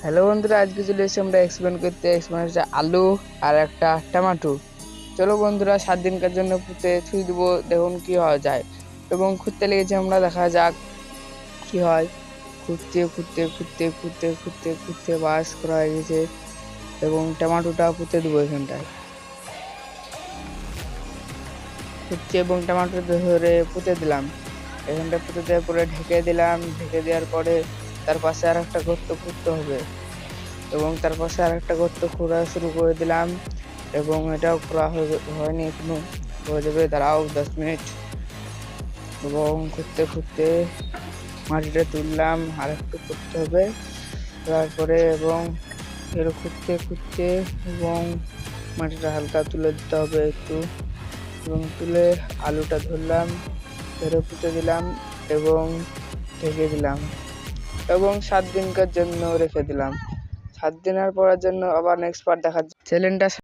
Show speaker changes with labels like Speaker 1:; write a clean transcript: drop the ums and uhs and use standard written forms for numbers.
Speaker 1: Hello বন্ধুরা, আজকে চলে এসেছি আমরা এক্সপ্লেন করতে। এক্সপ্লেন হচ্ছে আলু আর একটা টমেটো। চলো বন্ধুরা, 7 দিনকার জন্য পুঁতে ছুঁই দেবো, দেখুন কি হওয়া যায়। এবং খুঁড়তে লেগেছে, আমরা দেখা যাক কি হয়। খুঁড়তে খুঁড়তে খুঁড়তে খুঁড়তে খুঁড়তে খুঁড়তে বাস করা হয়ে গেছে। এবং টমেটোটা পুঁতে দেবো এখানটায়। খুঁড়তে এবং টমেটো ধরে পুঁতে দিলাম। এখানটা পুঁতে দেওয়ার পরে ঢেকে দিলাম। ঢেকে দেওয়ার পরে তার পাশে আর একটা গর্ত খুঁড়তে হবে এবং তার পাশে আর একটা গর্ত খোঁড়া শুরু করে দিলাম। এবং এটাও খোঁড়া হয়নি এখনো, হয়ে যাবে, দাঁড়াও 10 মিনিট। এবং খুঁড়তে খুঁড়তে মাটিটা তুললাম, আর একটু করতে হবে তারপরে। এবং এর খুঁড়তে খুঁড়তে এবং মাটিটা হালকা তুলে দিতে হবে একটু, এবং তুলে আলুটা ধরলাম, ধরে পুঁতে দিলাম এবং ঢেকে দিলাম এবং 7 দিনকার জন্য রেখে দিলাম। 7 দিনের পরের জন্য আবার নেক্সট পার্ট দেখা চ্যানেলটা